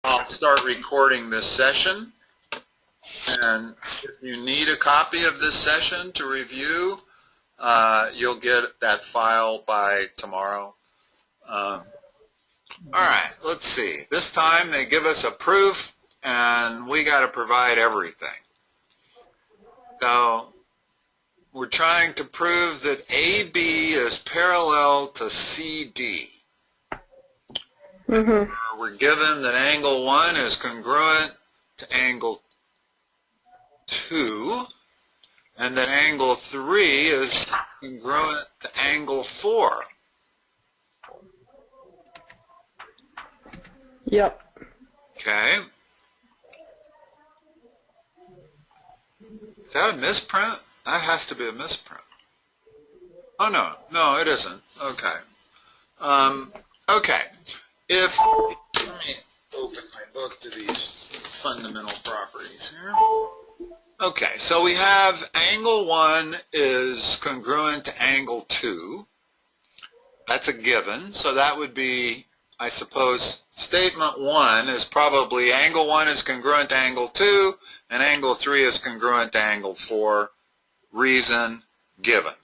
I'll start recording this session, and if you need a copy of this session to review, you'll get that file by tomorrow. All right, let's see. This time they give us a proof, and we got to provide everything. So we're trying to prove that AB is parallel to CD. We're given that angle 1 is congruent to angle 2, and that angle 3 is congruent to angle 4. Yep. Okay. Is that a misprint? That has to be a misprint. Oh, no, it isn't. Okay. Okay. Let me open my book to these fundamental properties here. Okay, so we have angle 1 is congruent to angle 2. That's a given. So that would be, I suppose, statement 1 is probably angle 1 is congruent to angle 2, and angle 3 is congruent to angle 4. Reason given.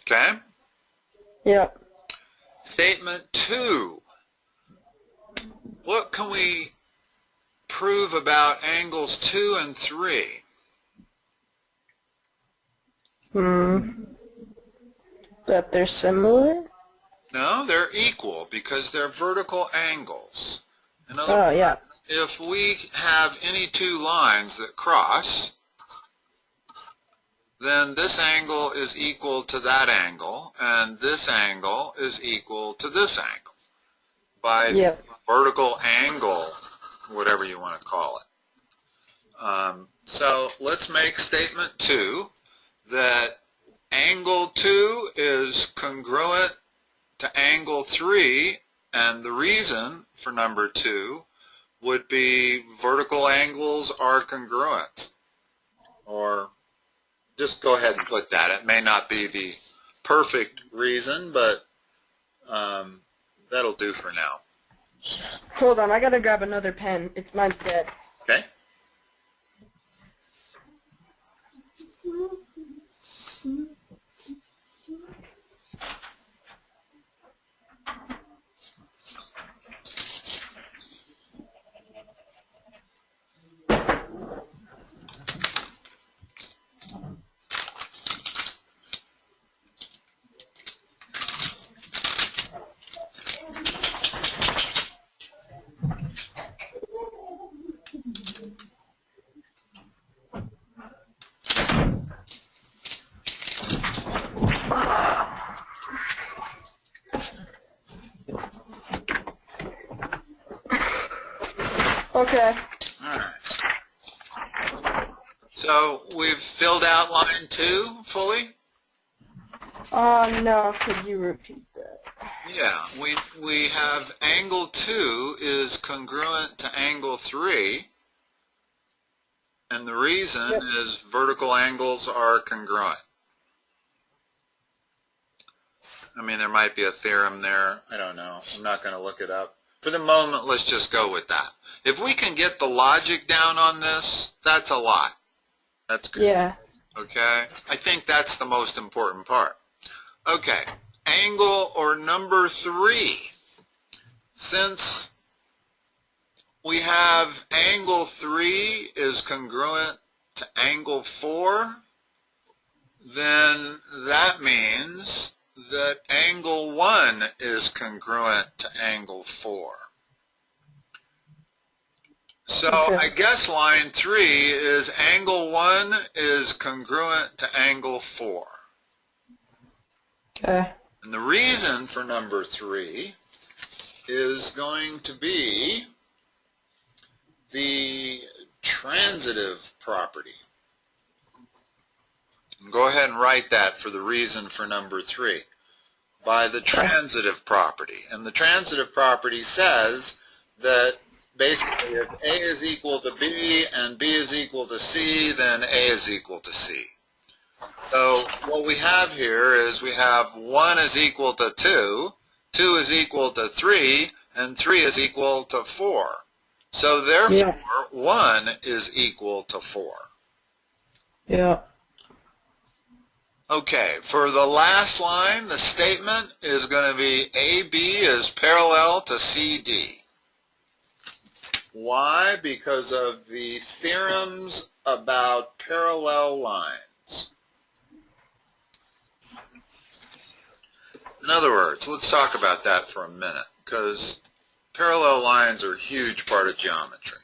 Okay? Yep. Statement 2. What can we prove about angles 2 and 3? That they're similar? No, they're equal because they're vertical angles. In other words, yeah. if we have any two lines that cross, then this angle is equal to that angle, and this angle is equal to this angle by vertical angle, whatever you want to call it. So let's make statement 2 that angle 2 is congruent to angle 3, and the reason for number 2 would be vertical angles are congruent. Or just go ahead and put that. It may not be the perfect reason, but that'll do for now. Hold on, I gotta grab another pen. Mine's dead. Okay. Okay. All right. So we've filled out line 2 fully? No, could you repeat that? Yeah, we have angle 2 is congruent to angle 3, and the reason is vertical angles are congruent. I mean, there might be a theorem there. I don't know. I'm not going to look it up. For the moment, let's just go with that. If we can get the logic down on this, that's a lot. That's good. Yeah. Okay? I think that's the most important part. Okay. Angle or number 3. Since we have angle 3 is congruent to angle 4, then that means that angle 1 is congruent to angle 4. So I guess line 3 is angle 1 is congruent to angle 4. Okay. And the reason for number 3 is going to be the transitive property. Go ahead and write that for the reason for number 3. By the transitive property. And the transitive property says that basically if A is equal to B and B is equal to C, then A is equal to C. So what we have here is we have 1 is equal to 2, 2 is equal to 3, and 3 is equal to 4. So therefore, Yeah. 1 is equal to 4. Yeah. Okay, for the last line, the statement is going to be AB is parallel to CD. Why? Because of the theorems about parallel lines. In other words, let's talk about that for a minute, because parallel lines are a huge part of geometry.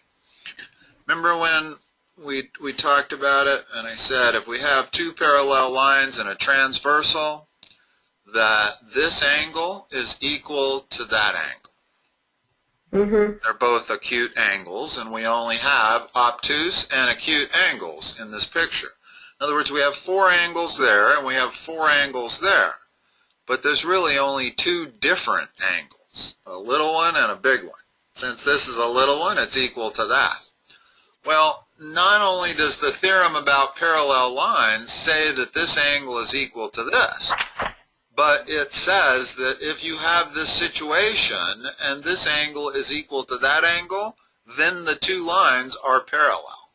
Remember when we talked about it, and I said if we have two parallel lines and a transversal, that this angle is equal to that angle. Mm-hmm. They're both acute angles, and we only have obtuse and acute angles in this picture. In other words, we have 4 angles there, and we have 4 angles there. But there's really only 2 different angles, a little one and a big one. Since this is a little one, it's equal to that. Well, not only does the theorem about parallel lines say that this angle is equal to this, but it says that if you have this situation and this angle is equal to that angle, then the 2 lines are parallel.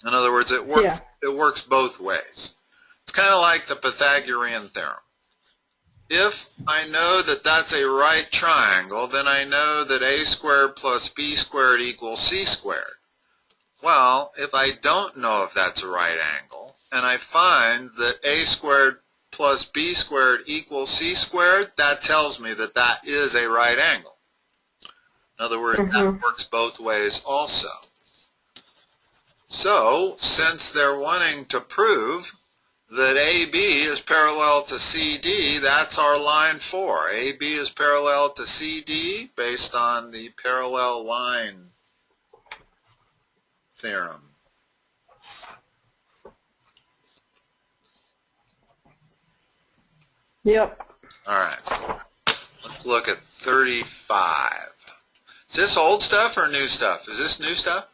In other words, it works both ways. It's kind of like the Pythagorean Theorem. If I know that that's a right triangle, then I know that a squared plus b squared equals c squared. Well, if I don't know if that's a right angle, and I find that a squared plus b squared equals c squared, that tells me that that is a right angle. In other words, that works both ways also. So, since they're wanting to prove that AB is parallel to CD, that's our line 4. AB is parallel to CD based on the parallel line theorem. Yep. All right. Let's look at 35. Is this old stuff or new stuff? Is this new stuff?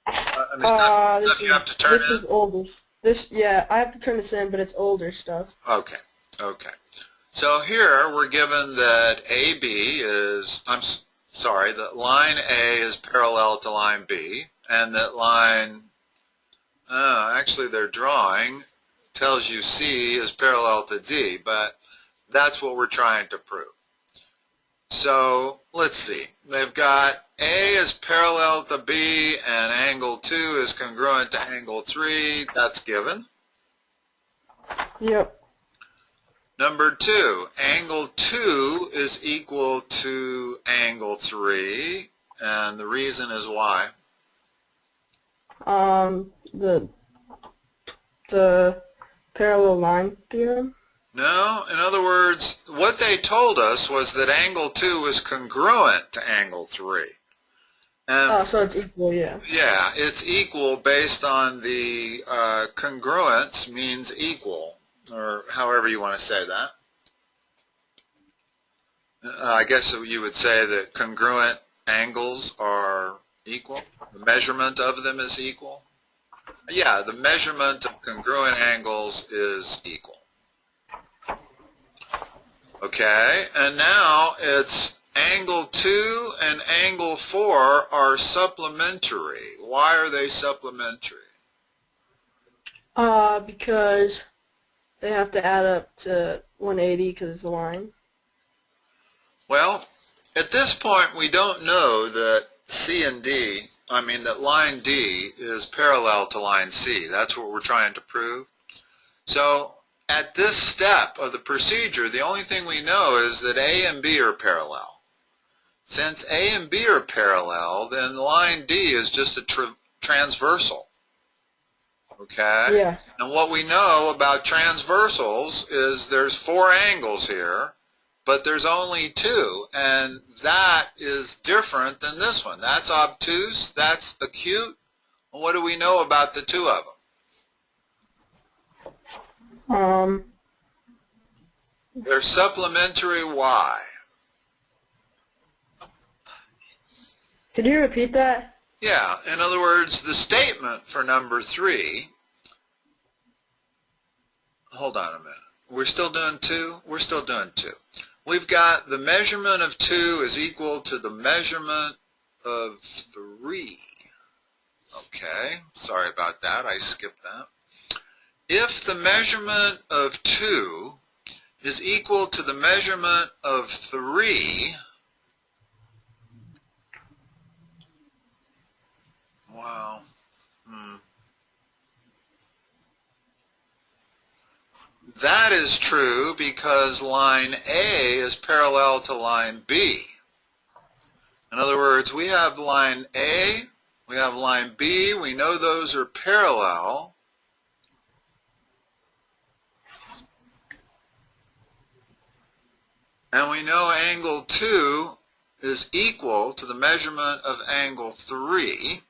Stuff you have to turn in? This is older. Yeah, I have to turn this in, but it's older stuff. Okay. Okay. So here we're given that AB is, that line A is parallel to line B, and that line, actually their drawing tells you C is parallel to D, but that's what we're trying to prove. So let's see. They've got A is parallel to B and angle 2 is congruent to angle 3. That's given. Yep. Number 2, angle 2 is equal to angle 3, and the reason is why? The parallel line theorem? No, in other words, what they told us was that angle 2 is congruent to angle 3. And so it's equal, yeah. yeah, it's equal based on the congruence means equal, or however you want to say that. I guess you would say that congruent angles are equal. The measurement of them is equal. Yeah, the measurement of congruent angles is equal. Okay, and now it's angle 2 and angle 4 are supplementary. Why are they supplementary? Because they have to add up to 180 because it's a line. Well, at this point we don't know that that line D is parallel to line C. That's what we're trying to prove. So at this step of the procedure, the only thing we know is that A and B are parallel. Since A and B are parallel, then line D is just a transversal. Okay? Yeah. And what we know about transversals is there's 4 angles here, but there's only 2, and that is different than this one. That's obtuse, that's acute. And what do we know about the 2 of them? They're supplementary. Why? Could you repeat that? Yeah, in other words, the statement for number 3, hold on a minute. We're still doing 2? We're still doing 2. We've got the measurement of 2 is equal to the measurement of 3. Okay, sorry about that, I skipped that. If the measurement of 2 is equal to the measurement of 3, wow, that is true because line A is parallel to line B. In other words, we have line A, we have line B, we know those are parallel. And we know angle 2 is equal to the measurement of angle 3.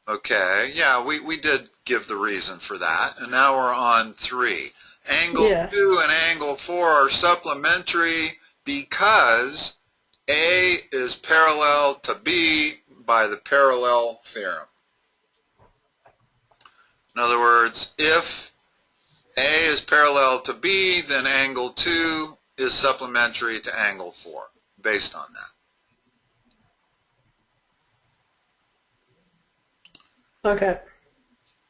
Okay, yeah, we did give the reason for that. And now we're on 3. Angle 2 and angle 4 are supplementary because A is parallel to B by the parallel theorem. In other words, if A is parallel to B, then angle 2 is supplementary to angle 4, based on that. Okay.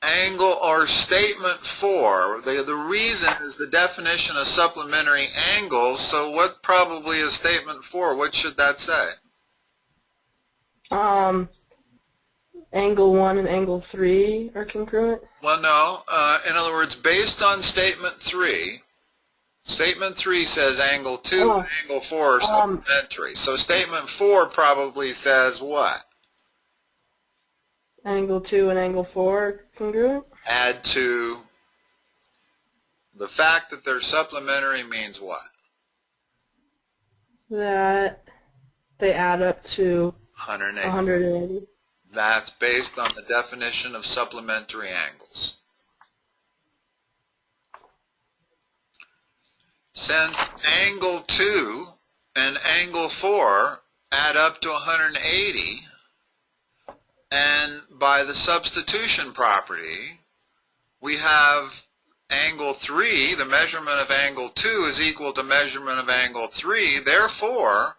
Angle or statement 4, the reason is the definition of supplementary angles, so what probably is statement 4? What should that say? Angle 1 and angle 3 are congruent? Well, no. In other words, based on statement 3, statement 3 says angle 2 and angle 4 are supplementary. So statement 4 probably says what? Angle 2 and angle 4 are congruent? Add to the fact that they're supplementary means what? That they add up to 180. 180. That's based on the definition of supplementary angles. Since angle 2 and angle 4 add up to 180, and by the substitution property, we have angle 3, the measurement of angle 2 is equal to measurement of angle 3. Therefore,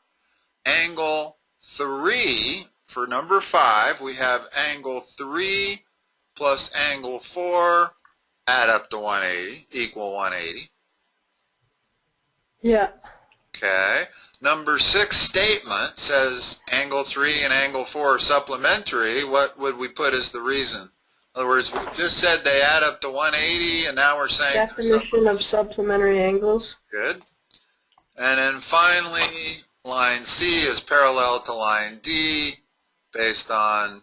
angle 3, for number 5, we have angle 3 plus angle 4 add up to 180, equal 180. Yeah. Okay. Number 6 statement says angle 3 and angle 4 are supplementary. What would we put as the reason? In other words, we just said they add up to 180, and now we're saying definition of supplementary angles. Good. And then finally, line C is parallel to line D based on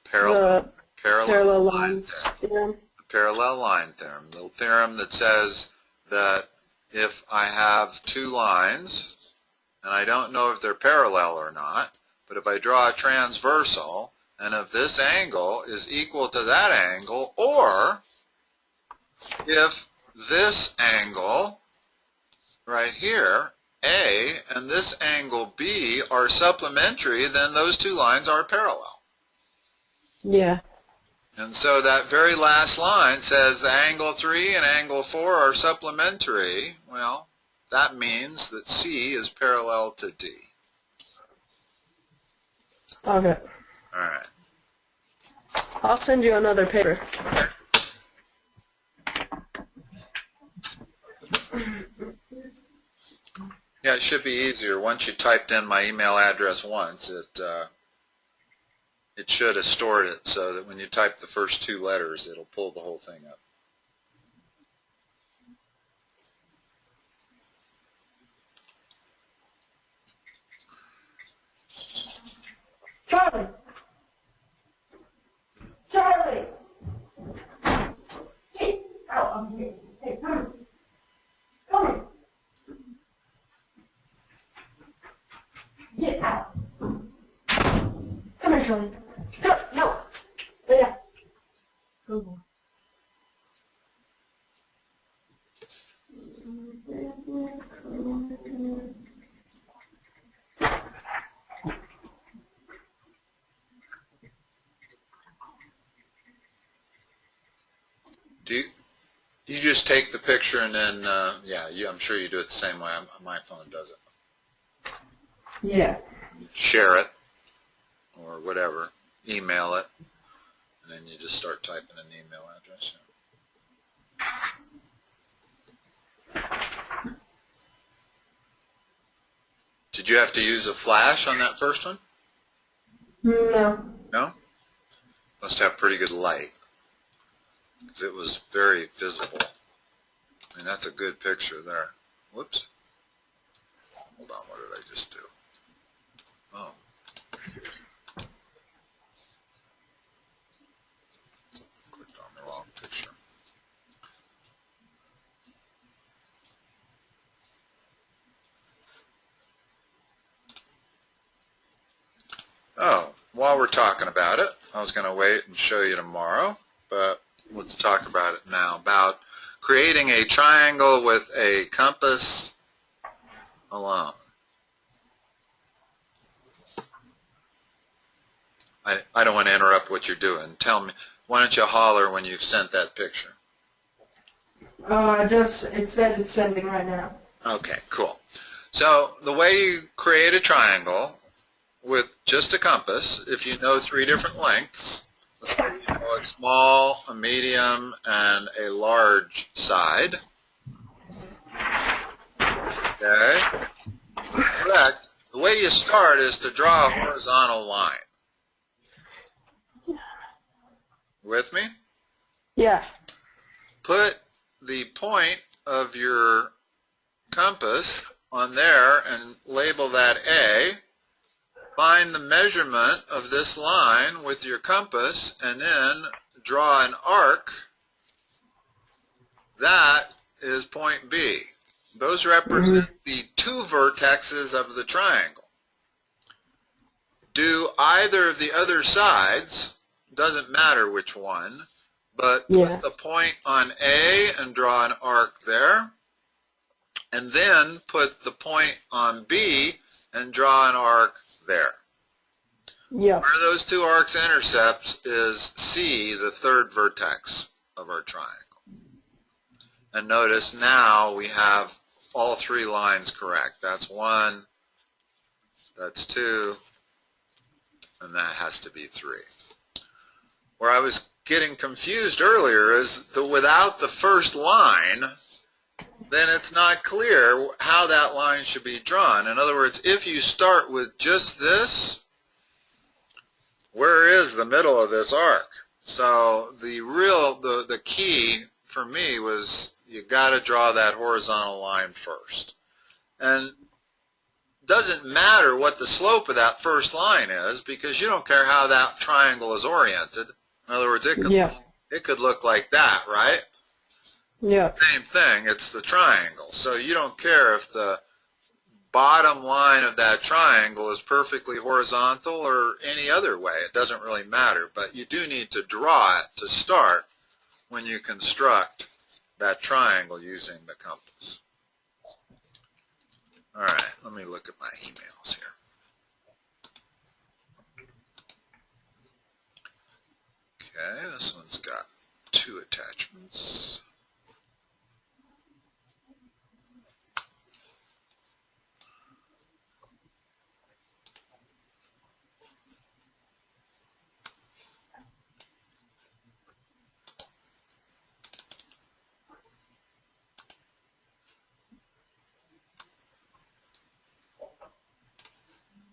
parallel lines theorem. Parallel line theorem, the theorem that says that if I have 2 lines, and I don't know if they're parallel or not, but if I draw a transversal, and if this angle is equal to that angle, or if this angle right here, A, and this angle B are supplementary, then those 2 lines are parallel. Yeah. And so that very last line says the angle 3 and angle 4 are supplementary. Well, that means that C is parallel to D. Okay. All right. I'll send you another paper. Yeah, it should be easier. Once you typed in my email address once, it should have stored it so that when you type the first 2 letters, it'll pull the whole thing up. Charlie! Charlie! Hey, out on here. Hey, come. Come here. Get out. Come here, Charlie. Come. No. Lay down. Go. You just just take the picture and then, yeah, I'm sure you do it the same way. My phone does it. Yeah. Share it or whatever, email it, and then you just start typing an email address. Did you have to use a flash on that first one? No. No? Must have pretty good light, because it was very visible. I mean, that's a good picture there. Whoops. Hold on, what did I just do? Oh. Clicked on the wrong picture. Oh, while we're talking about it, I was going to wait and show you tomorrow, but let's talk about it now, about creating a triangle with a compass alone. I don't want to interrupt what you're doing. Tell me, why don't you holler when you've sent that picture? It said it's sending right now. Okay, cool. So the way you create a triangle with just a compass, if you know 3 different lengths, you know, a small, a medium, and a large side. Okay? Correct. The way you start is to draw a horizontal line. With me? Yeah. Put the point of your compass on there and label that A. Find the measurement of this line with your compass and then draw an arc. That is point B. Those represent the 2 vertexes of the triangle. Do either of the other sides, doesn't matter which one, but put the point on A and draw an arc there, and then put the point on B and draw an arc there. Yeah. Where those 2 arcs intercept is C, the 3rd vertex of our triangle. And notice now we have all 3 lines correct. That's 1, that's 2, and that has to be 3. Where I was getting confused earlier is that without the first line, then it's not clear how that line should be drawn. In other words, if you start with just this, where is the middle of this arc? So the key for me was you got to draw that horizontal line first. And it doesn't matter what the slope of that first line is, because you don't care how that triangle is oriented. In other words, it could look like that, right? Yeah. Same thing, it's the triangle. So you don't care if the bottom line of that triangle is perfectly horizontal or any other way. It doesn't really matter, but you do need to draw it to start when you construct that triangle using the compass. All right, let me look at my emails here. Okay, this one's got 2 attachments.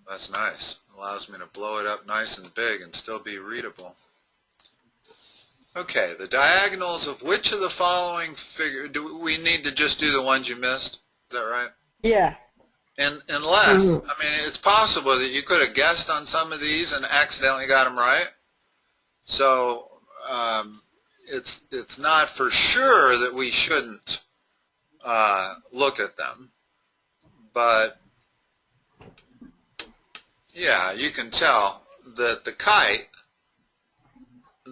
That's nice. Allows me to blow it up nice and big and still be readable. Okay, the diagonals of which of the following figure, do we need to just do the ones you missed? Is that right? Yeah. And unless, I mean, it's possible that you could have guessed on some of these and accidentally got them right. So it's not for sure that we shouldn't look at them. But yeah, you can tell that the kite,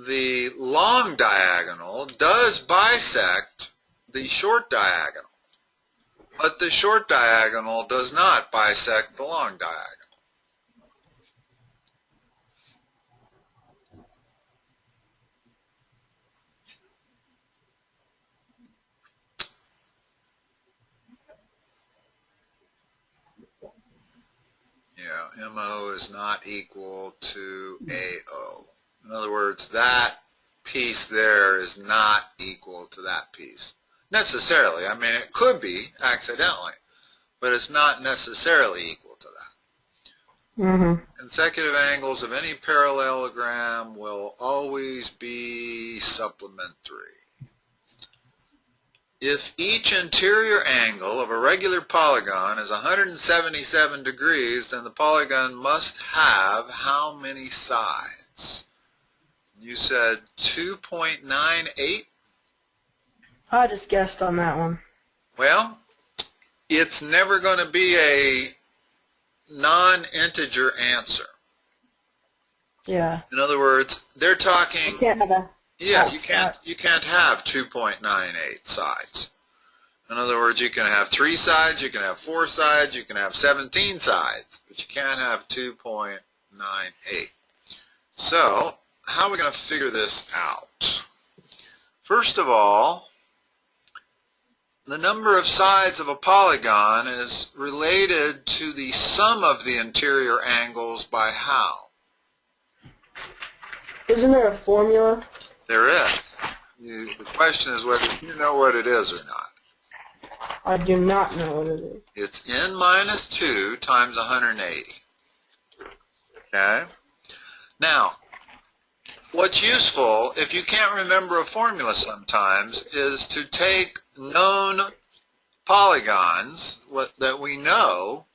the long diagonal, does bisect the short diagonal, but the short diagonal does not bisect the long diagonal. MO is not equal to AO. In other words, that piece there is not equal to that piece. Necessarily. I mean, it could be accidentally, but it's not necessarily equal to that. Mm-hmm. Consecutive angles of any parallelogram will always be supplementary. If each interior angle of a regular polygon is 177 degrees, then the polygon must have how many sides? You said 2.98? I just guessed on that one. Well, it's never going to be a non-integer answer. Yeah. In other words, they're talking... You can't have a... Yeah, you can't have 2.98 sides. In other words, you can have 3 sides, you can have 4 sides, you can have 17 sides, but you can't have 2.98. So, how are we going to figure this out? First of all, the number of sides of a polygon is related to the sum of the interior angles by how? Isn't there a formula? There is. The question is whether you know what it is or not. I do not know what it is. It's n minus 2 times 180. Okay? Now, what's useful, if you can't remember a formula sometimes, is to take known polygons that we know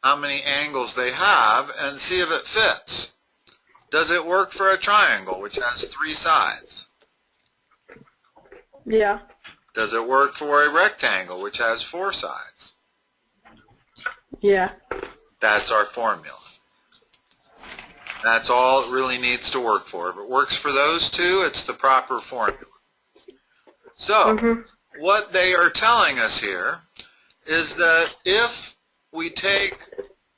how many angles they have and see if it fits. Does it work for a triangle, which has 3 sides? Yeah. Does it work for a rectangle, which has 4 sides? Yeah. That's our formula. That's all it really needs to work for. If it works for those two, it's the proper formula. So, what they are telling us here is that if we take,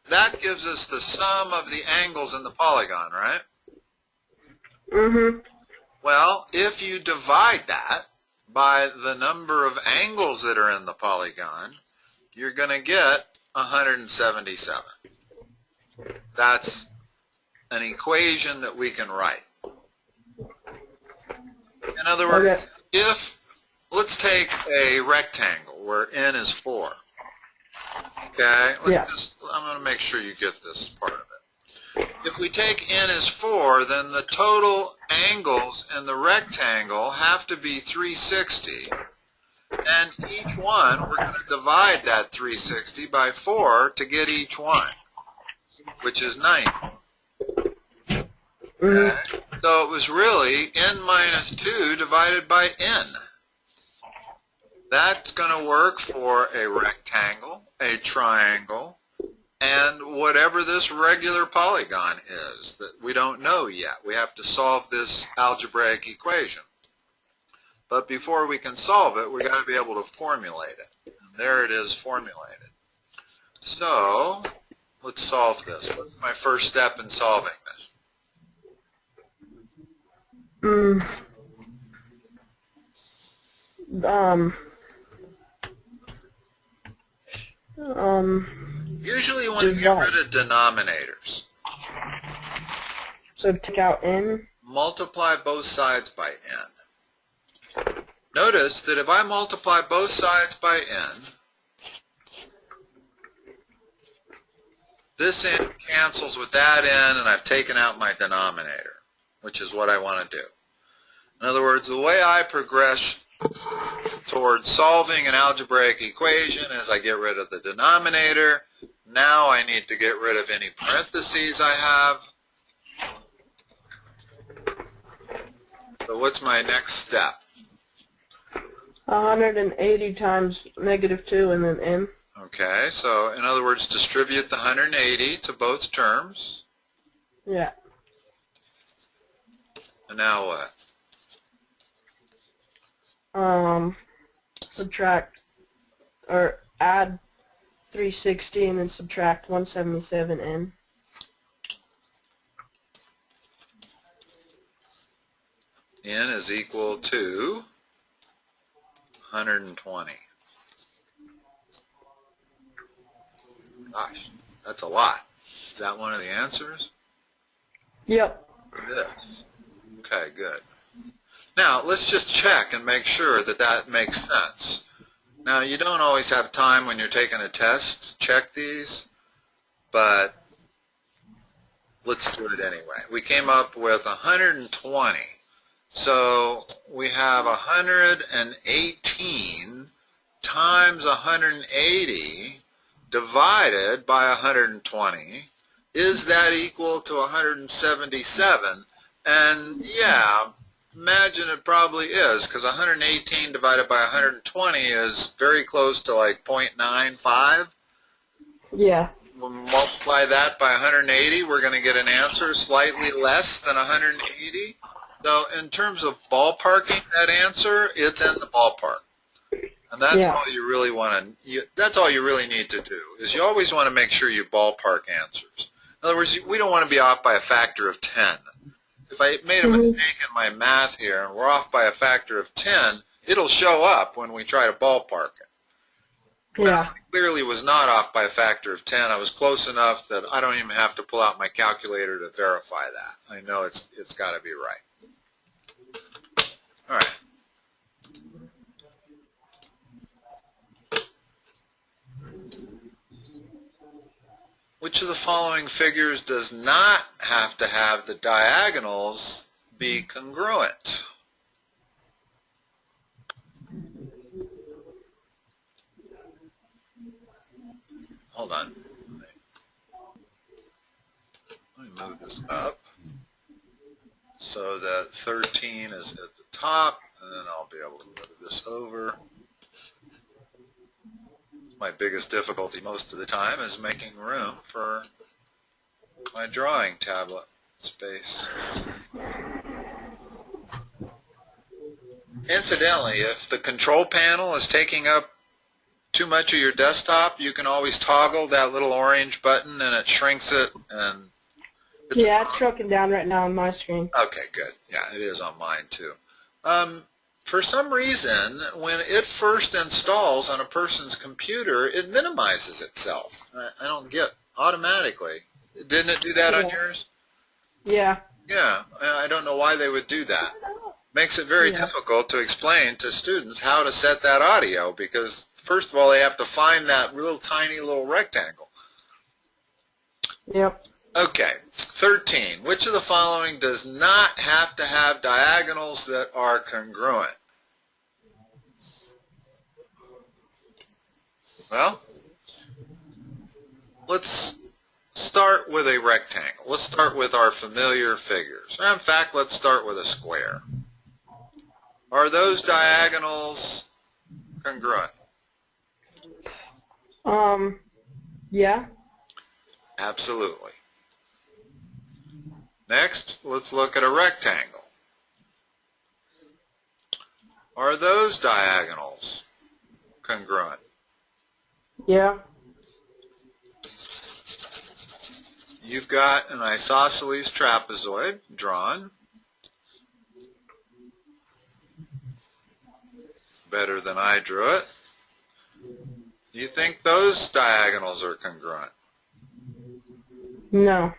that gives us the sum of the angles in the polygon, right? Mm-hmm. Well, if you divide that by the number of angles that are in the polygon, you're going to get 177. That's an equation that we can write. In other words, if, let's take a rectangle where n is 4. Okay? I'm going to make sure you get this part of it. If we take n as 4, then the total angles in the rectangle have to be 360. And each one, we're going to divide that 360 by 4 to get each one, which is 90. Okay? So it was really n minus 2 divided by n. That's going to work for a rectangle, a triangle, and whatever this regular polygon is that we don't know yet. We have to solve this algebraic equation. But before we can solve it, we've got to be able to formulate it. And there it is formulated. So, let's solve this. What's my first step in solving this? Usually you want to get rid of denominators. So take out n? Multiply both sides by n. Notice that if I multiply both sides by n, this n cancels with that n, and I've taken out my denominator, which is what I want to do. In other words, the way I progress towards solving an algebraic equation is I get rid of the denominator. Now I need to get rid of any parentheses I have. So what's my next step? 180 times negative 2 and then n. Okay, so in other words, distribute the 180 to both terms. Yeah. And now what? Subtract, or add 360 and then subtract 177n. N is equal to 120. Gosh, that's a lot. Is that one of the answers? Yep. It is. Okay, good. Now, let's just check and make sure that that makes sense. Now, you don't always have time when you're taking a test to check these, but let's do it anyway. We came up with 120. So we have 118 times 180 divided by 120. Is that equal to 177? And yeah, imagine it probably is, because 118 divided by 120 is very close to like 0.95. Yeah. We'll multiply that by 180, we're going to get an answer slightly less than 180. So in terms of ballparking that answer, it's in the ballpark. And that's all you really want to, that's all you really need to do, is you always want to make sure you ballpark answers. In other words, we don't want to be off by a factor of 10. If I made a mistake in my math here and we're off by a factor of 10, it'll show up when we try to ballpark it. Yeah. I clearly was not off by a factor of 10. I was close enough that I don't even have to pull out my calculator to verify that. I know it's got to be right. All right. Which of the following figures does not have to have the diagonals be congruent? Hold on. Let me move this up so that 13 is at the top, and then I'll be able to move this over. My biggest difficulty most of the time is making room for my drawing tablet space. Incidentally, if the control panel is taking up too much of your desktop, you can always toggle that little orange button and it shrinks it. And it's shrunken down right now on my screen. Okay, good. Yeah, it is on mine too. For some reason, when it first installs on a person's computer, it minimizes itself. I don't get automatically. Didn't it do that on yours? Yeah. Yeah, I don't know why they would do that. Makes it very difficult to explain to students how to set that audio, because first of all, they have to find that real tiny little rectangle. Yep. Okay, 13. Which of the following does not have to have diagonals that are congruent? Well, let's start with a rectangle. Let's start with our familiar figures. In fact, let's start with a square. Are those diagonals congruent? Yeah. Absolutely. Next, let's look at a rectangle. Are those diagonals congruent? Yeah. You've got an isosceles trapezoid drawn. Better than I drew it. Do you think those diagonals are congruent? No.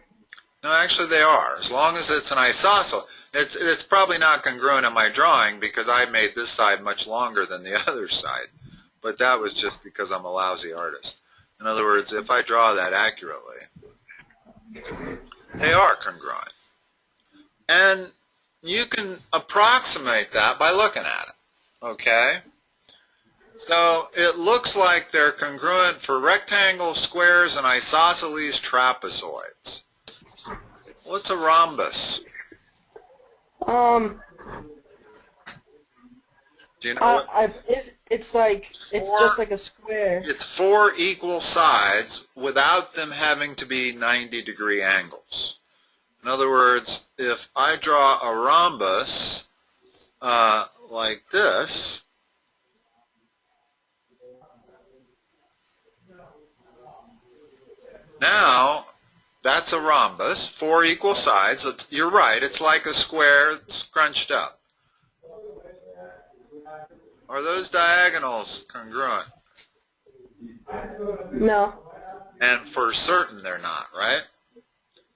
No, actually they are. As long as it's an isosceles. It's probably not congruent in my drawing because I made this side much longer than the other side. But that was just because I'm a lousy artist. In other words, if I draw that accurately, they are congruent. And you can approximate that by looking at it. Okay? So it looks like they're congruent for rectangles, squares, and isosceles trapezoids. What's a rhombus? Do you know it's just like a square. It's four equal sides without them having to be 90-degree angles. In other words, if I draw a rhombus like this, now that's a rhombus, four equal sides. You're right, it's like a square scrunched up. Are those diagonals congruent? No. And for certain they're not, right?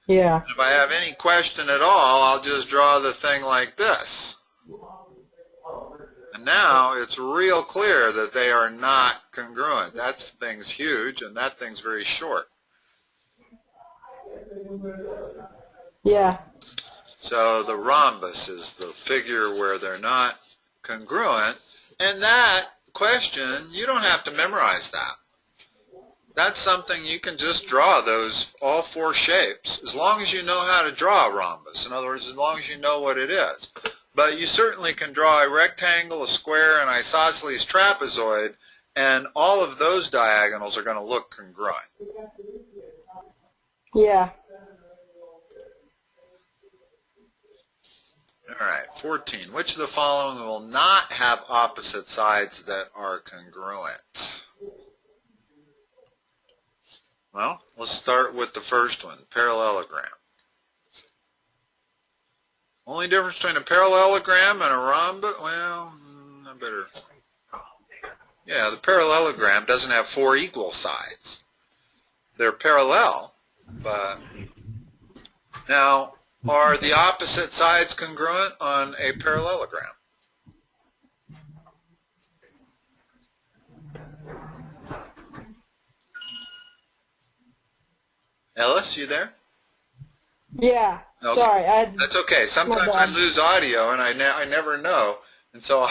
Yeah. If I have any question at all, I'll just draw the thing like this. And now it's real clear that they are not congruent. That thing's huge and that thing's very short. Yeah. So the rhombus is the figure where they're not congruent. And that question, you don't have to memorize that. That's something you can just draw, those all four shapes, as long as you know how to draw a rhombus. In other words, as long as you know what it is. But you certainly can draw a rectangle, a square, an isosceles trapezoid, and all of those diagonals are going to look congruent. Yeah. All right, 14. Which of the following will not have opposite sides that are congruent? Well, let's start with the first one, parallelogram. Only difference between a parallelogram and a rhombus, well, I better, yeah, the parallelogram doesn't have four equal sides. They're parallel, but now, are the opposite sides congruent on a parallelogram? Ellis, you there? Yeah. No, Sorry. that's okay. Sometimes I lose audio and I never know. And so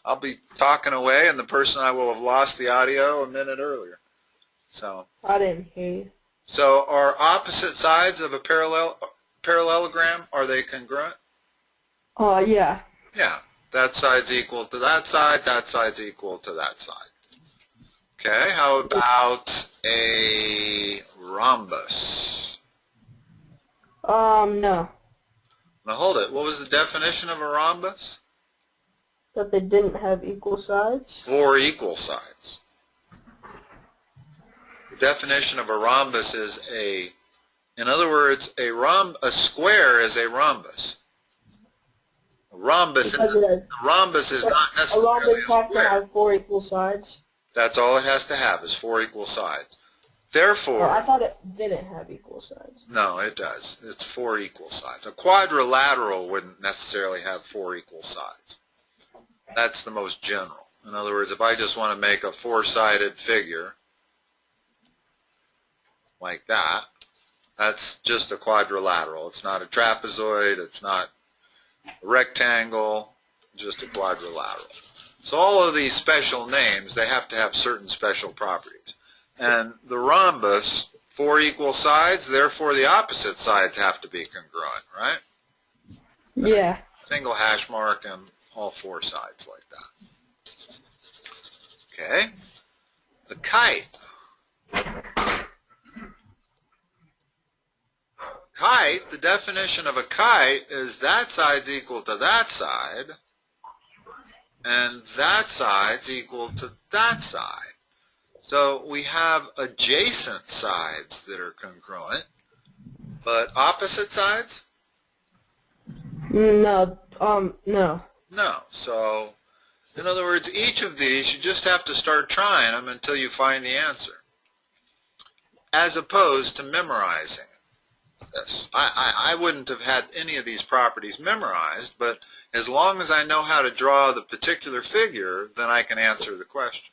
I'll be talking away and the person I will have lost the audio a minute earlier. So I didn't hear you. So are opposite sides of a parallelogram, are they congruent? Yeah. Yeah. That side's equal to that side's equal to that side. Okay, how about a rhombus? No. Now hold it. What was the definition of a rhombus? That they didn't have equal sides? Four equal sides. The definition of a rhombus is in other words, a square is a rhombus. A rhombus is not A necessarily rhombus a has to square. have four equal sides? That's all it has to have is four equal sides. Therefore, I thought it didn't have equal sides. no, it does. It's four equal sides. A quadrilateral wouldn't necessarily have four equal sides. That's the most general. In other words, if I just want to make a four-sided figure like that, that's just a quadrilateral. It's not a trapezoid. It's not a rectangle, just a quadrilateral. So all of these special names, they have to have certain special properties. And the rhombus, four equal sides, therefore the opposite sides have to be congruent, right? Yeah. Single hash mark and all four sides like that. Okay. The kite. Kite, the definition of a kite is that side's equal to that side, and that side's equal to that side. So we have adjacent sides that are congruent, but opposite sides? No. No. No. So, in other words, each of these, you just have to start trying them until you find the answer, as opposed to memorizing this. I wouldn't have had any of these properties memorized, but as long as I know how to draw the particular figure, then I can answer the question.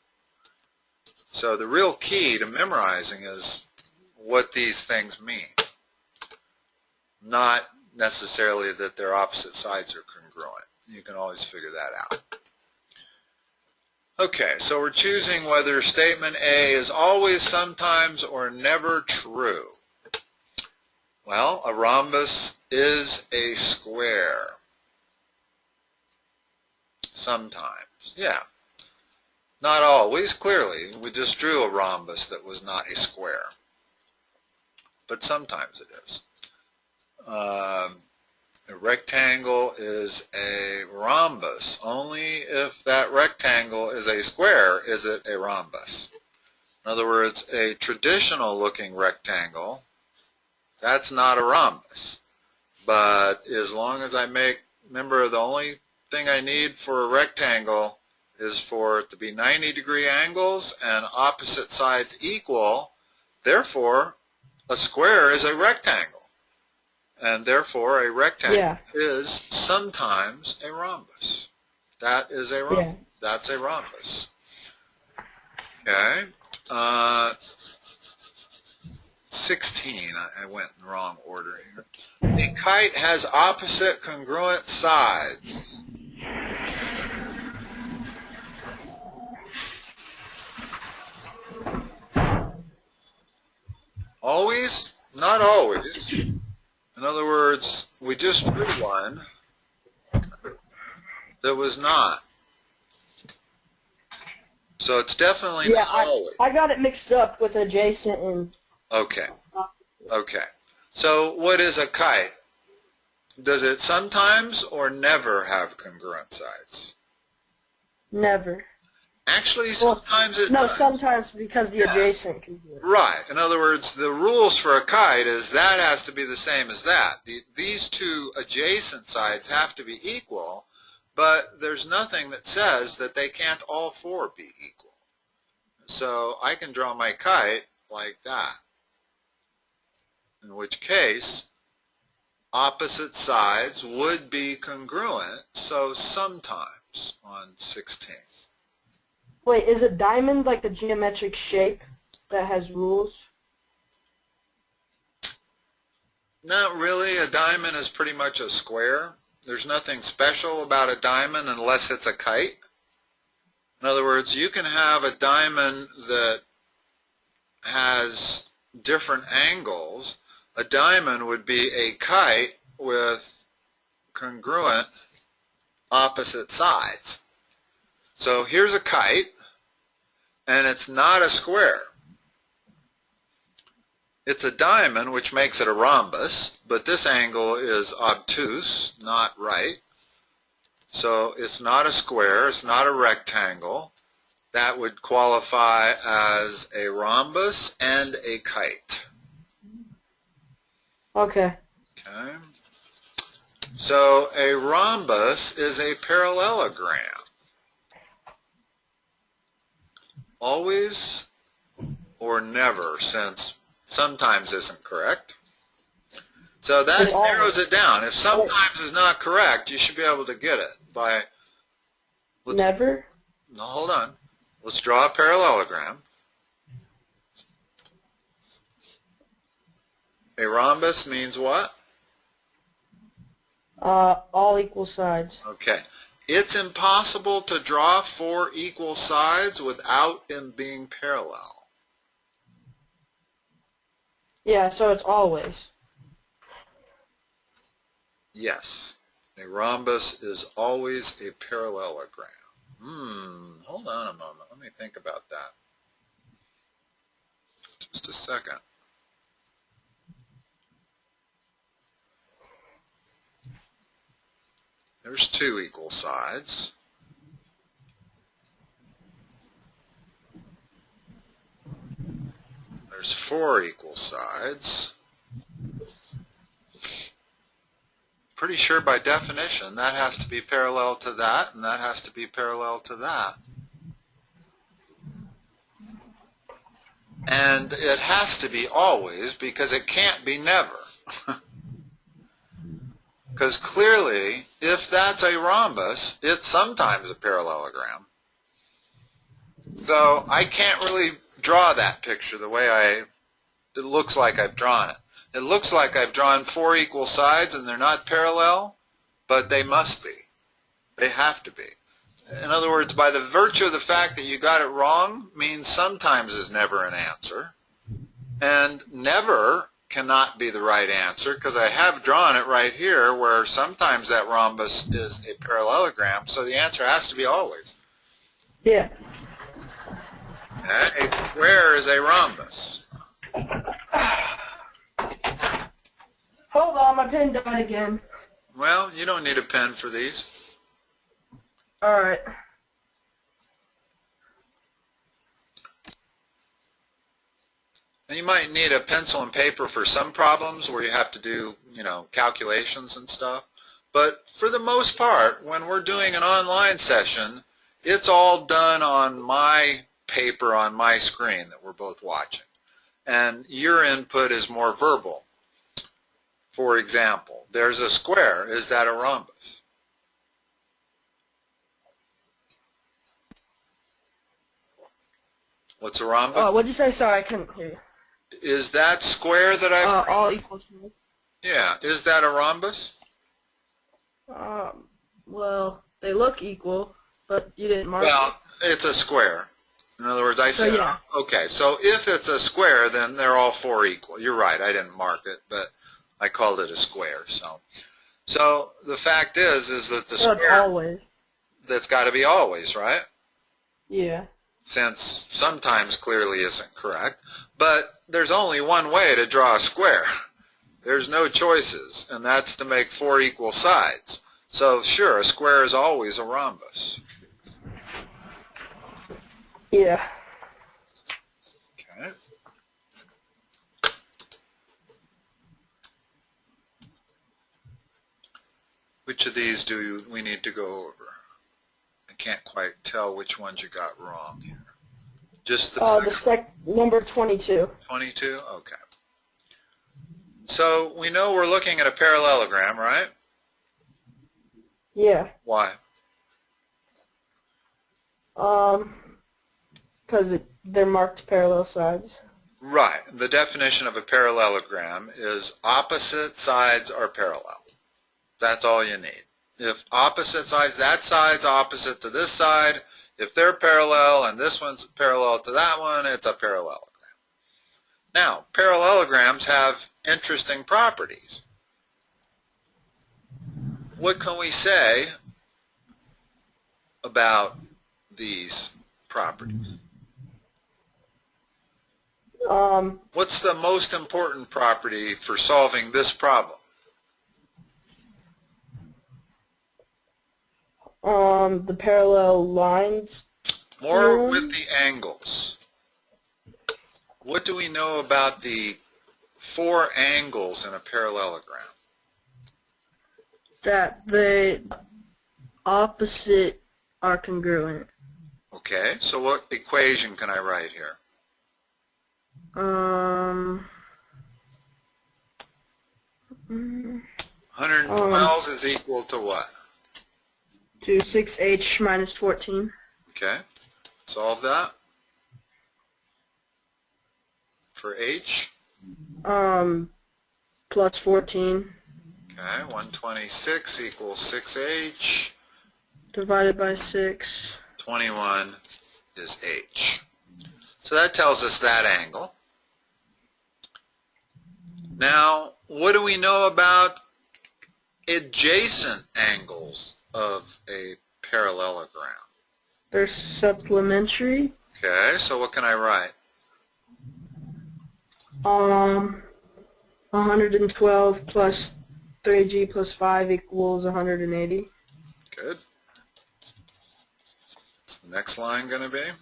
So the real key to memorizing is what these things mean, not necessarily that their opposite sides are congruent. You can always figure that out. Okay, so we're choosing whether statement A is always, sometimes, or never true. Well, a rhombus is a square. Sometimes, yeah. Not always, clearly. We just drew a rhombus that was not a square. But sometimes it is. A rectangle is a rhombus. Only if that rectangle is a square is it a rhombus. In other words, a traditional looking rectangle, that's not a rhombus. But as long as I remember the only thing I need for a rectangle is for it to be 90-degree angles and opposite sides equal, Therefore, a square is a rectangle. And therefore, a rectangle is sometimes a rhombus. That is a rhombus. That's a rhombus. Okay. 16. I went in the wrong order here. A kite has opposite congruent sides. Always? Not always. In other words, we just drew one that was not. So it's definitely not always. I got it mixed up with adjacent and... Okay. Okay. So what is a kite? Does it sometimes or never have congruent sides? Never. Actually, sometimes it No, does. sometimes because the adjacent can do it. Right. In other words, the rules for a kite is that has to be the same as that. These two adjacent sides have to be equal, but there's nothing that says that they can't all four be equal. So I can draw my kite like that, in which case opposite sides would be congruent, so sometimes on 16. Wait, is a diamond like the geometric shape that has rules? Not really. A diamond is pretty much a square. There's nothing special about a diamond unless it's a kite. In other words, you can have a diamond that has different angles. A diamond would be a kite with congruent opposite sides. So here's a kite, and it's not a square. It's a diamond, which makes it a rhombus, but this angle is obtuse, not right. So it's not a square, it's not a rectangle. That would qualify as a rhombus and a kite. Okay. Okay. So a rhombus is a parallelogram. Always or never, since sometimes isn't correct. So that narrows it down. If sometimes is not correct, you should be able to get it by... Never? No, hold on. Let's draw a parallelogram. A rhombus means what? All equal sides. Okay. It's impossible to draw four equal sides without them being parallel. Yeah, so it's always. Yes. A rhombus is always a parallelogram. Hold on a moment. Let me think about that. Just a second. There's two equal sides. There's four equal sides. Pretty sure by definition that has to be parallel to that, and that has to be parallel to that. And it has to be always, because it can't be never. Because clearly, if that's a rhombus, it's sometimes a parallelogram. So I can't really draw that picture the way it looks like I've drawn it. It looks like I've drawn four equal sides and they're not parallel, but they must be. They have to be. In other words, by the virtue of the fact that you got it wrong means sometimes is never an answer. And never cannot be the right answer, because I have drawn it right here where sometimes that rhombus is a parallelogram, so the answer has to be always. Yeah. Okay? A square is a rhombus. Hold on, my pen died again. Well, you don't need a pen for these. Alright. And you might need a pencil and paper for some problems where you have to do, calculations and stuff. But for the most part, when we're doing an online session, it's all done on my paper on my screen that we're both watching. and your input is more verbal. For example, there's a square. Is that a rhombus? What's a rhombus? Oh, what did you say? Sorry, I couldn't hear you. Is that square that I've... all equal to... Yeah, is that a rhombus? Well, they look equal, but you didn't mark Well, it's a square. In other words, I So, said, yeah. okay, so if it's a square, then they're all four equal. You're right, I didn't mark it, but I called it a square. So the fact is that the So it's square, always. that's got to be always, right? Yeah. Since sometimes clearly isn't correct. But there's only one way to draw a square. There's no choices, and that's to make four equal sides. So sure, a square is always a rhombus. Yeah. Okay. Which of these do we need to go over? I can't quite tell which ones you got wrong here. Just the number 22. 22? Okay. So we know we're looking at a parallelogram, right? Yeah. Why? Because they're marked parallel sides. Right. The definition of a parallelogram is opposite sides are parallel. That's all you need. If opposite sides, that side's opposite to this side, if they're parallel and this one's parallel to that one, it's a parallelogram. Now, parallelograms have interesting properties. What can we say about these properties? What's the most important property for solving this problem? The parallel lines. More with the angles. What do we know about the four angles in a parallelogram? That the opposite are congruent. Okay, so what equation can I write here? 112 is equal to what? To 6h minus 14. Okay, solve that. For h? Plus 14. Okay, 126 equals 6h. Divided by 6. 21 is h. So that tells us that angle. Now, what do we know about adjacent angles of a parallelogram? They're supplementary. Okay, so what can I write? 112 plus 3g plus 5 equals 180. Good. What's the next line going to be?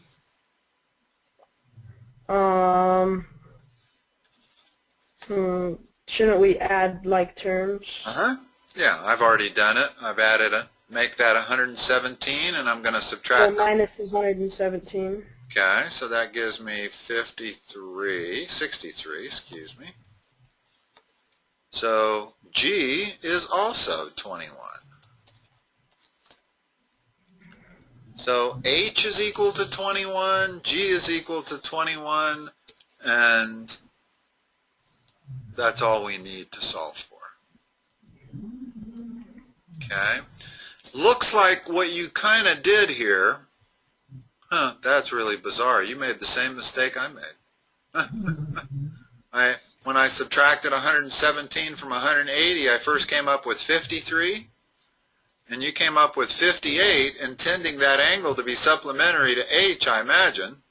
Shouldn't we add like terms? Yeah, I've already done it. I've added a, make that 117, and I'm going to subtract. So minus 117. Okay, so that gives me 63, excuse me. So G is also 21. So H is equal to 21, G is equal to 21, and that's all we need to solve for. Okay. Looks like what you kind of did here, that's really bizarre. You made the same mistake I made. When I subtracted 117 from 180, I first came up with 53, and you came up with 58, intending that angle to be supplementary to H, I imagine,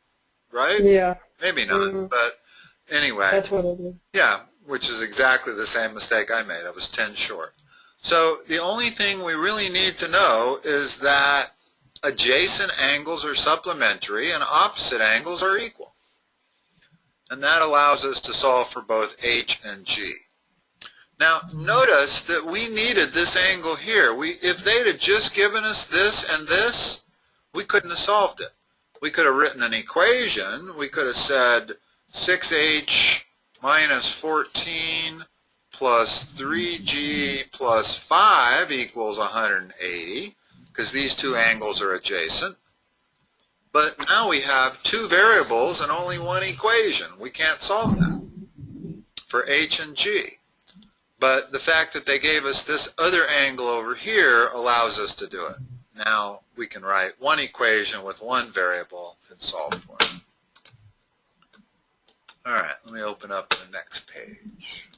right? Yeah. Maybe not, but anyway. That's what I did. Yeah, which is exactly the same mistake I made. I was 10 short. So the only thing we really need to know is that adjacent angles are supplementary and opposite angles are equal. And that allows us to solve for both H and G. Now, notice that we needed this angle here. If they'd have just given us this and this, we couldn't have solved it. We could have written an equation. We could have said 6h minus 14 plus 3g plus 5 equals 180, because these two angles are adjacent. But now we have two variables and only one equation. We can't solve that for h and g. But the fact that they gave us this other angle over here allows us to do it. Now we can write one equation with one variable and solve for it. All right, let me open up the next page.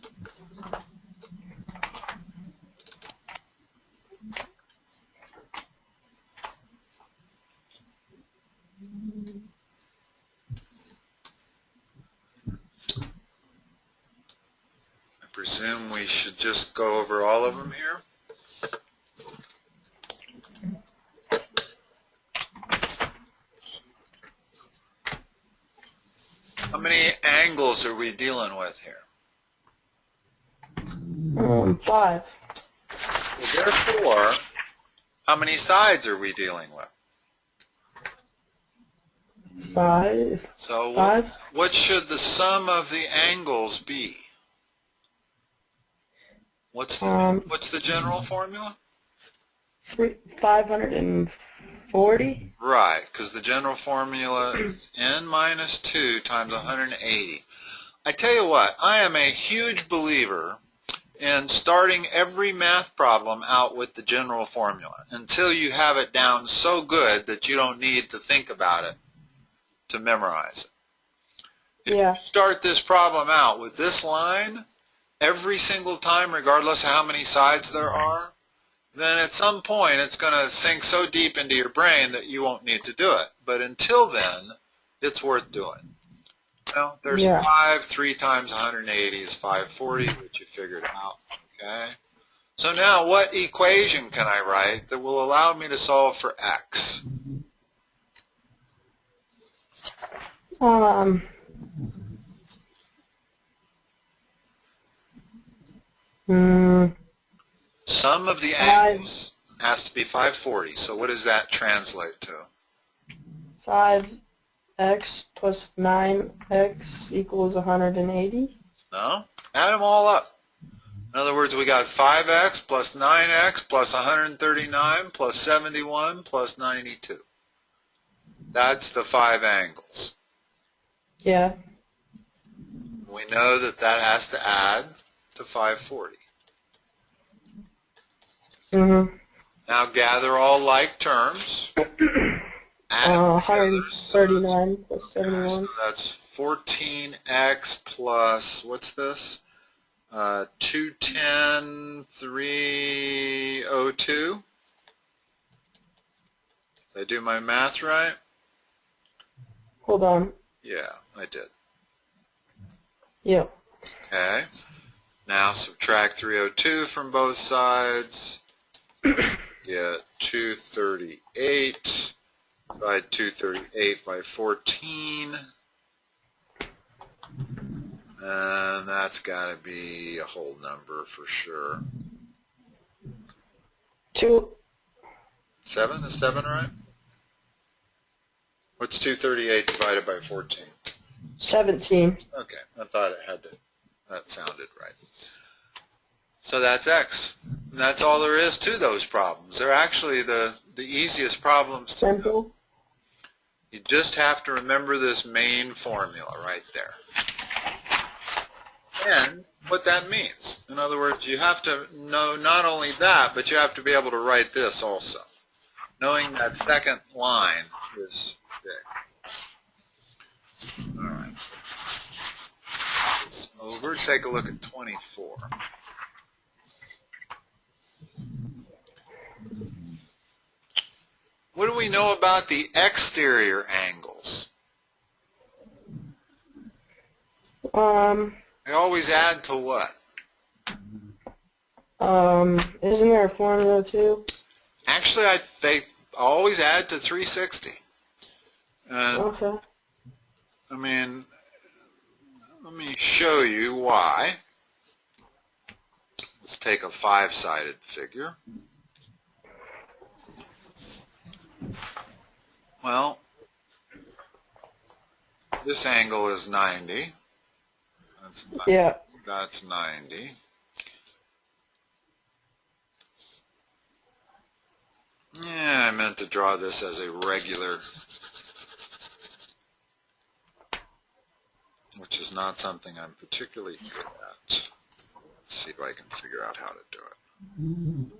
I presume we should just go over all of them here. How many angles are we dealing with here? 5. Well, therefore, how many sides are we dealing with? 5. So 5. what should the sum of the angles be? What's the general formula? 540. Right, because the general formula is n minus 2 times 180. I tell you what, I am a huge believer in starting every math problem out with the general formula until you have it down so good that you don't need to think about it to memorize it. If you start this problem out with this line every single time, regardless of how many sides there are, then at some point it's going to sink so deep into your brain that you won't need to do it. But until then, it's worth doing. Well, there's 5, 3 times 180 is 540, which you figured out. Okay. So now what equation can I write that will allow me to solve for x? Sum of the angles has to be 540. So what does that translate to? 5x plus 9x equals 180. No? Add them all up. In other words, we got 5x plus 9x plus 139 plus 71 plus 92. That's the 5 angles. Yeah. We know that that has to add to 540. Now gather all like terms. Add 139 plus 71. So that's 14x plus, what's this? 210,302. Did I do my math right? Hold on. Yeah, I did. Yep. Okay. Now subtract 302 from both sides. Get 238. Divide 238 by 14. And that's got to be a whole number for sure. 7? Is 7 right? What's 238 divided by 14? 17. Okay, I thought it had to. That sounded right. So that's x. And that's all there is to those problems. They're actually the easiest problems to do. You just have to remember this main formula right there. And what that means. In other words, you have to know not only that, but you have to be able to write this also. Knowing that second line is big. All right. It's over. Take a look at 24. What do we know about the exterior angles? They always add to what? Isn't there a formula too? Actually, they always add to 360. Okay. I mean, let me show you why. Let's take a 5-sided figure. Well, This angle is 90. Yeah. That's 90. Yeah, I meant to draw this as a regular, which is not something I'm particularly good at. Let's see if I can figure out how to do it.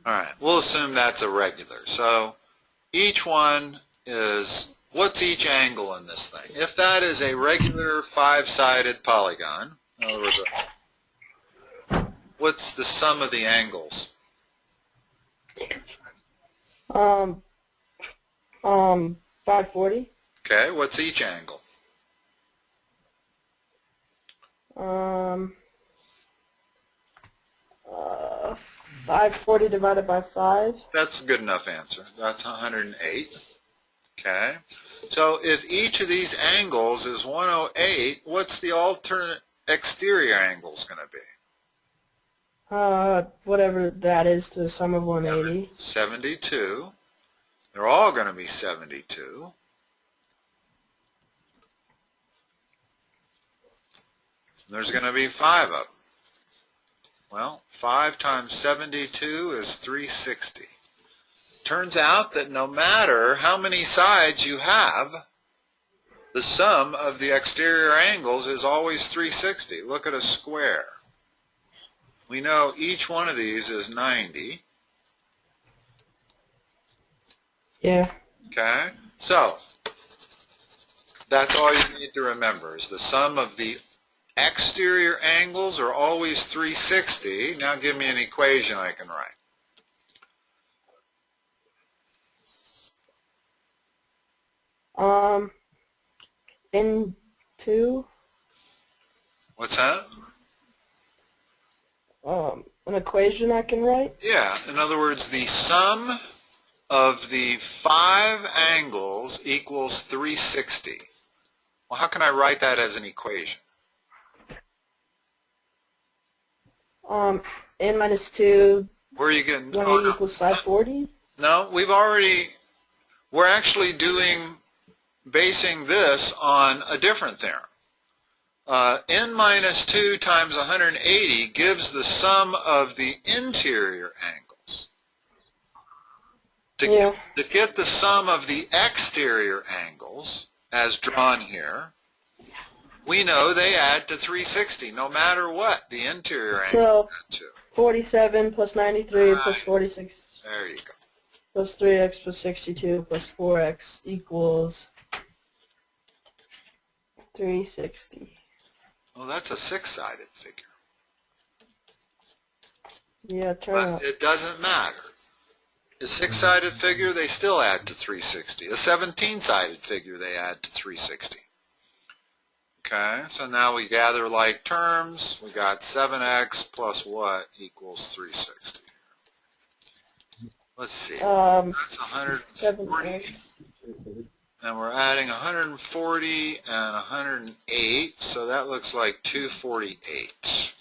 All right, we'll assume that's a regular. So each one is, what's each angle in this thing? If that is a regular five-sided polygon, in other words, what's the sum of the angles? 540. Okay, what's each angle? 540 divided by 5. That's a good enough answer. That's 108. Okay. So if each of these angles is 108, what's the alternate exterior angles going to be? Whatever that is to the sum of 180. 72. They're all going to be 72. There's going to be 5 of them. Well, 5 times 72 is 360. Turns out that no matter how many sides you have, the sum of the exterior angles is always 360. Look at a square. We know each one of these is 90. Yeah. Okay? So, that's all you need to remember is the sum of the exterior angles are always 360. Now give me an equation I can write. Into What's that? an equation I can write? Yeah, in other words, the sum of the 5 angles equals 360. Well, how can I write that as an equation? N minus 2, Where are you getting? 180 equals 540? No, we're actually basing this on a different theorem. N minus 2 times 180 gives the sum of the interior angles. To get the sum of the exterior angles, as drawn here, we know they add to 360, no matter what the interior angle add to. 47 plus 93 plus 46 There you go. plus 3x plus 62 plus 4x equals 360. Well, that's a 6-sided figure. Yeah, turn But out. it doesn't matter. A 6-sided figure, they still add to 360. A 17-sided figure, they add to 360. Okay, so now we gather like terms. We got 7x plus what equals 360. Let's see. That's 140. And we're adding 140 and 108, so that looks like 248.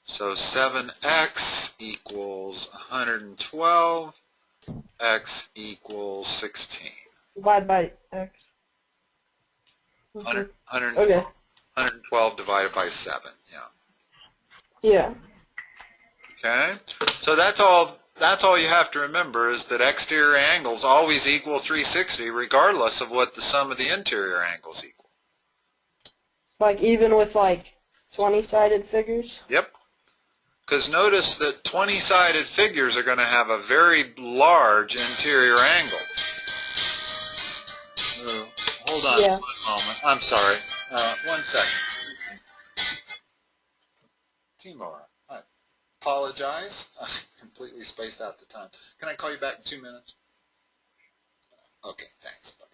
So 7x equals 112, x equals 16. Divide by x. 100, Okay. 112 divided by 7, yeah. Yeah. Okay, so that's all you have to remember is that exterior angles always equal 360 regardless of what the sum of the interior angles equal. Like even with like 20-sided figures? Yep. Because notice that 20-sided figures are going to have a very large interior angle. Hold on one moment. I'm sorry. 1 second. Timur, I apologize. I completely spaced out the time. Can I call you back in 2 minutes? Okay, thanks. Bye-bye.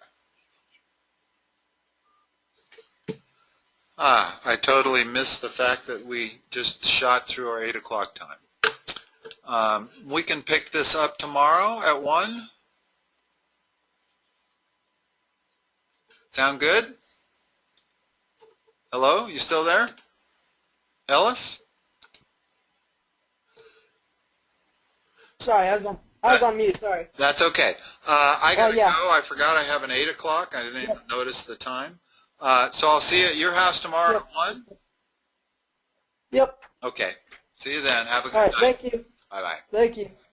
I totally missed the fact that we just shot through our 8 o'clock time. We can pick this up tomorrow at 1. Sound good? Hello? You still there? Ellis? Sorry, I was on I was on mute, sorry. That's okay. I got to yeah. go. I forgot I have an 8 o'clock. I didn't even notice the time. So I'll see you at your house tomorrow at 1? Yep. Okay. See you then. Have a good All right, night. thank you. Bye-bye. Thank you.